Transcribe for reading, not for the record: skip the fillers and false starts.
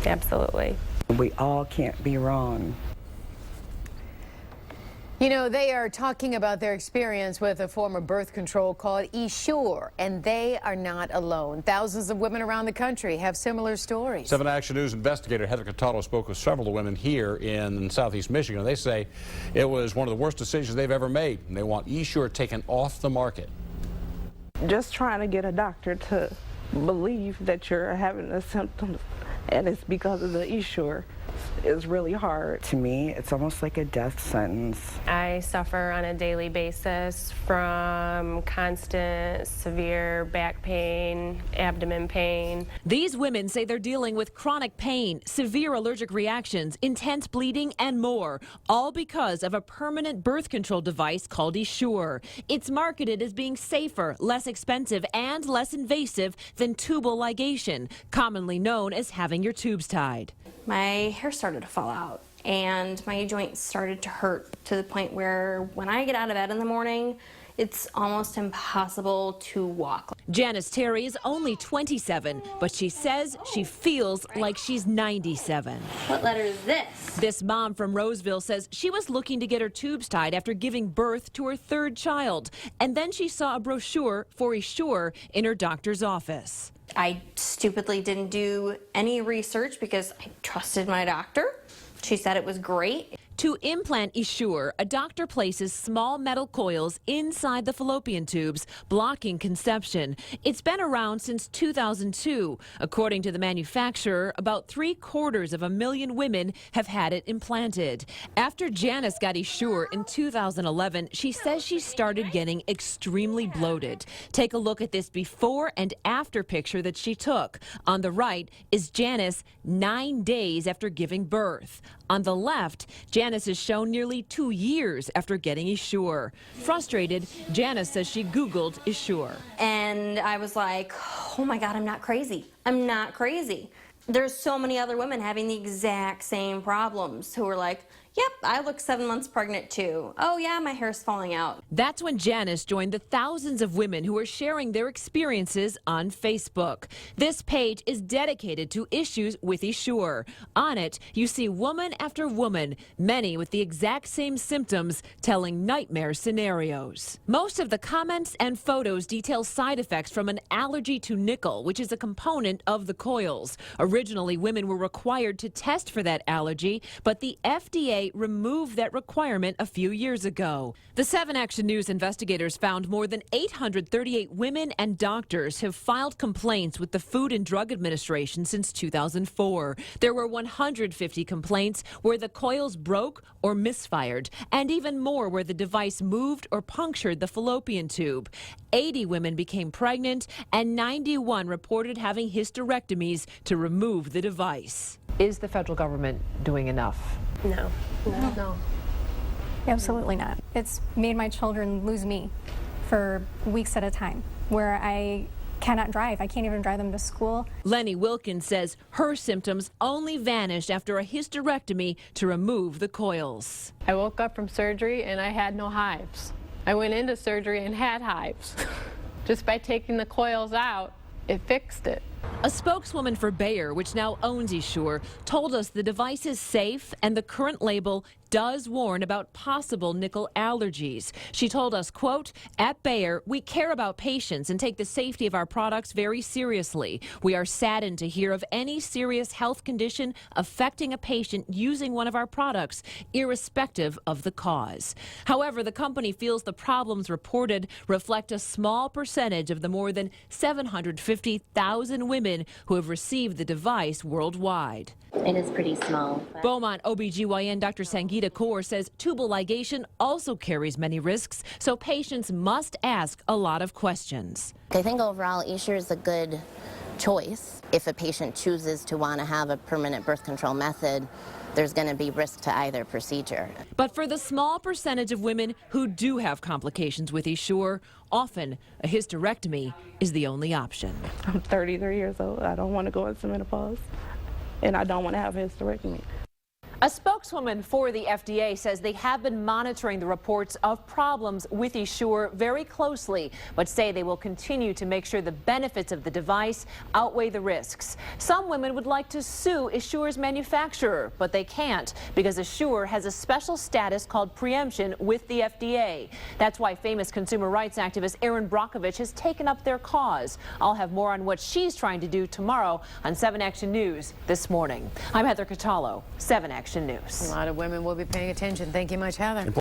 Absolutely. We all can't be wrong. You know, they are talking about their experience with a form of birth control called Essure, and they are not alone. Thousands of women around the country have similar stories. 7 Action News investigator Heather Cataldo spoke with several women here in southeast Michigan. They say it was one of the worst decisions they've ever made, and they want Essure taken off the market. Just trying to get a doctor to believe that you're having the symptoms and it's because of the Essure is really hard. To me, it's almost like a death sentence. I suffer on a daily basis from constant severe back pain, abdomen pain. These women say they're dealing with chronic pain, severe allergic reactions, intense bleeding, and more, all because of a permanent birth control device called Essure. It's marketed as being safer, less expensive, and less invasive than tubal ligation, commonly known as having your tubes tied. My hair started to fall out and my joints started to hurt to the point where when I get out of bed in the morning, it's almost impossible to walk. Janice Terry is only 27, but she says she feels like she's 97. What letter is this? This mom from Roseville says she was looking to get her tubes tied after giving birth to her third child, and then she saw a brochure for Essure in her doctor's office. I stupidly didn't do any research because I trusted my doctor. She said it was great. To implant Essure, a doctor places small metal coils inside the fallopian tubes, blocking conception. It's been around since 2002. According to the manufacturer, about 750,000 women have had it implanted. After Janice got Essure in 2011, she says she started getting extremely bloated. Take a look at this before and after picture that she took. On the right is Janice 9 days after giving birth. On the left, Janice is shown nearly 2 years after getting Essure. Frustrated, Janice says she Googled Essure. And I was like, oh my God, I'm not crazy. I'm not crazy. There's so many other women having the exact same problems who are like, yep, I look 7 months pregnant too. Oh yeah, my hair's falling out. That's when Janice joined the thousands of women who are sharing their experiences on Facebook. This page is dedicated to issues with Essure. On it, you see woman after woman, many with the exact same symptoms, telling nightmare scenarios. Most of the comments and photos detail side effects from an allergy to nickel, which is a component of the coils. Originally, women were required to test for that allergy, but the FDA removed that requirement a few years ago. The 7 Action News investigators found more than 838 women and doctors have filed complaints with the Food and Drug Administration since 2004. There were 150 complaints where the coils broke or misfired, and even more where the device moved or punctured the fallopian tube. 80 women became pregnant, and 91 reported having hysterectomies to remove the device. Is the federal government doing enough? No. Absolutely not. It's made my children lose me for weeks at a time, where I cannot drive. I can't even drive them to school. Lenny Wilkins says her symptoms only vanished after a hysterectomy to remove the coils. I woke up from surgery and I had no hives. I went into surgery and had hives. Just by taking the coils out, it fixed it. A spokeswoman for Bayer, which now owns Essure, told us the device is safe and the current label does warn about possible nickel allergies. She told us, quote, "At Bayer, we care about patients and take the safety of our products very seriously. We are saddened to hear of any serious health condition affecting a patient using one of our products, irrespective of the cause." However, the company feels the problems reported reflect a small percentage of the more than 750,000 women who have received the device worldwide. It is pretty small. Beaumont OBGYN Dr. Sangeeta Kaur says tubal ligation also carries many risks, so patients must ask a lot of questions. I think overall Essure is a good choice. If a patient chooses to want to have a permanent birth control method, there's going to be risk to either procedure. But for the small percentage of women who do have complications with Essure, often a hysterectomy is the only option. I'm 33 years old. I don't want to go into menopause, and I don't want to have a hysterectomy. A spokeswoman for the FDA says they have been monitoring the reports of problems with Essure very closely, but say they will continue to make sure the benefits of the device outweigh the risks. Some women would like to sue Essure's manufacturer, but they can't because Essure has a special status called preemption with the FDA. That's why famous consumer rights activist Erin Brockovich has taken up their cause. I'll have more on what she's trying to do tomorrow on 7 Action News this morning. I'm Heather Catallo, 7 Action News. A lot of women will be paying attention. Thank you much, Heather.